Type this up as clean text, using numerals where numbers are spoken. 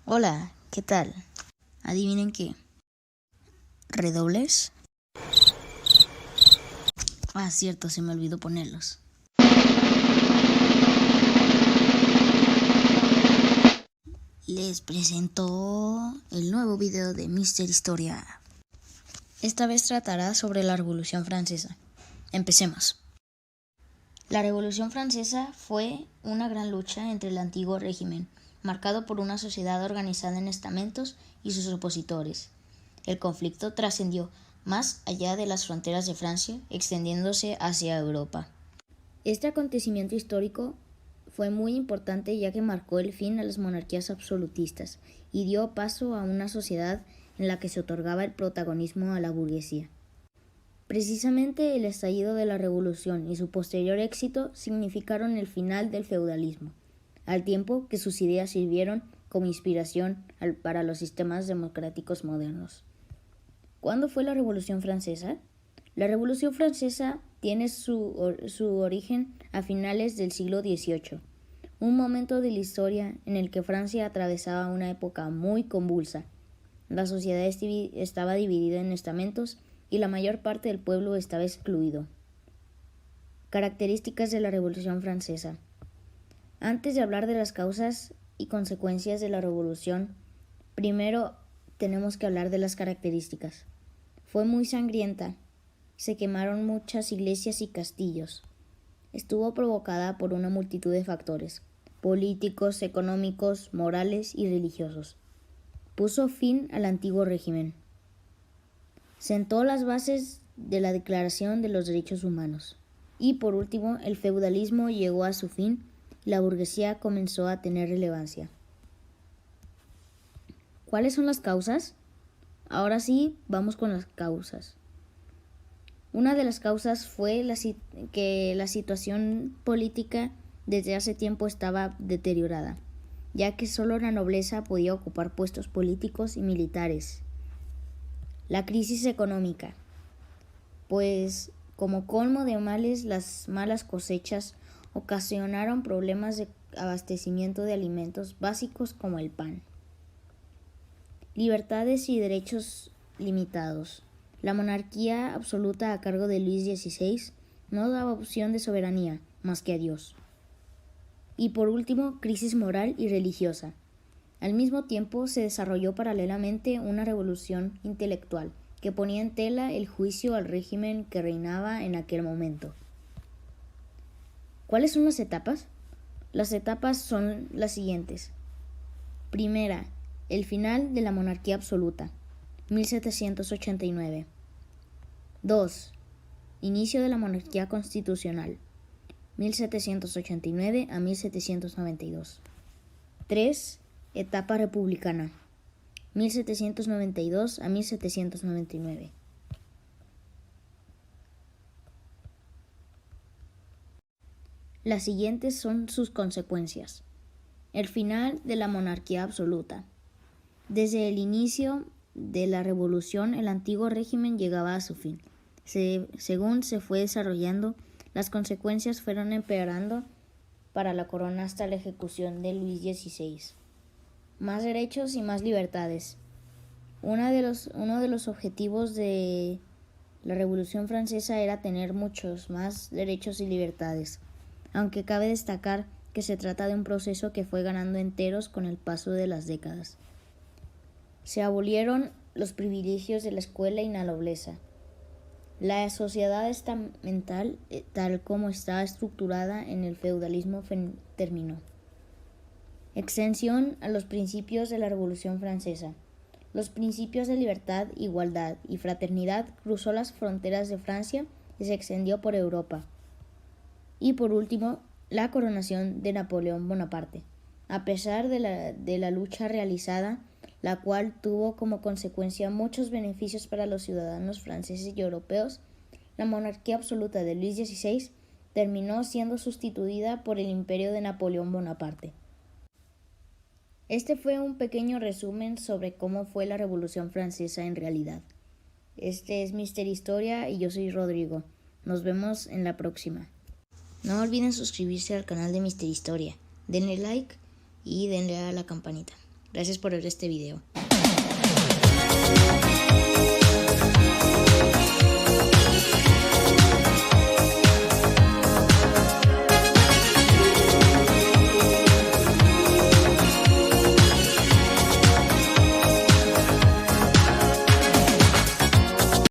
Hola, ¿qué tal? ¿Adivinen qué? ¿Redobles? Ah, cierto, se me olvidó ponerlos. Les presento el nuevo video de Mister Historia. Esta vez tratará sobre la Revolución Francesa. Empecemos. La Revolución Francesa fue una gran lucha entre el antiguo régimen, marcado por una sociedad organizada en estamentos, y sus opositores. El conflicto trascendió más allá de las fronteras de Francia, extendiéndose hacia Europa. Este acontecimiento histórico fue muy importante ya que marcó el fin a las monarquías absolutistas y dio paso a una sociedad en la que se otorgaba el protagonismo a la burguesía. Precisamente el estallido de la Revolución y su posterior éxito significaron el final del feudalismo, al tiempo que sus ideas sirvieron como inspiración para los sistemas democráticos modernos. ¿Cuándo fue la Revolución Francesa? La Revolución Francesa tiene su origen a finales del siglo XVIII, un momento de la historia en el que Francia atravesaba una época muy convulsa. La sociedad estaba dividida en estamentos y la mayor parte del pueblo estaba excluido. Características de la Revolución Francesa. Antes de hablar de las causas y consecuencias de la Revolución, primero tenemos que hablar de las características. Fue muy sangrienta. Se quemaron muchas iglesias y castillos. Estuvo provocada por una multitud de factores, políticos, económicos, morales y religiosos. Puso fin al antiguo régimen. Sentó las bases de la Declaración de los Derechos Humanos. Y por último, el feudalismo llegó a su fin y la burguesía comenzó a tener relevancia. ¿Cuáles son las causas? Ahora sí, vamos con las causas. Una de las causas fue que la situación política desde hace tiempo estaba deteriorada, ya que solo la nobleza podía ocupar puestos políticos y militares. La crisis económica, pues como colmo de males, las malas cosechas ocasionaron problemas de abastecimiento de alimentos básicos como el pan. Libertades y derechos limitados. La monarquía absoluta a cargo de Luis XVI no daba opción de soberanía más que a Dios. Y por último, crisis moral y religiosa. Al mismo tiempo se desarrolló paralelamente una revolución intelectual que ponía en tela el juicio al régimen que reinaba en aquel momento. ¿Cuáles son las etapas? Las etapas son las siguientes. Primera, el final de la monarquía absoluta, 1789. 2. Inicio de la monarquía constitucional, 1789 a 1792. 3. Etapa republicana, 1792 a 1799. Las siguientes son sus consecuencias. El final de la monarquía absoluta. Desde el inicio de la revolución, el antiguo régimen llegaba a su fin. Según se fue desarrollando, las consecuencias fueron empeorando para la corona hasta la ejecución de Luis XVI. Más derechos y más libertades. Uno de los objetivos de la Revolución Francesa era tener muchos más derechos y libertades, aunque cabe destacar que se trata de un proceso que fue ganando enteros con el paso de las décadas. Se abolieron los privilegios de la escuela y la nobleza. La sociedad estamental, tal como estaba estructurada en el feudalismo, terminó. Extensión a los principios de la Revolución Francesa. Los principios de libertad, igualdad y fraternidad cruzó las fronteras de Francia y se extendió por Europa. Y por último, la coronación de Napoleón Bonaparte. A pesar de la lucha realizada, la cual tuvo como consecuencia muchos beneficios para los ciudadanos franceses y europeos, la monarquía absoluta de Luis XVI terminó siendo sustituida por el imperio de Napoleón Bonaparte. Este fue un pequeño resumen sobre cómo fue la Revolución Francesa en realidad. Este es Mister Historia y yo soy Rodrigo. Nos vemos en la próxima. No olviden suscribirse al canal de Mister Historia. Denle like y denle a la campanita. Gracias por ver este video.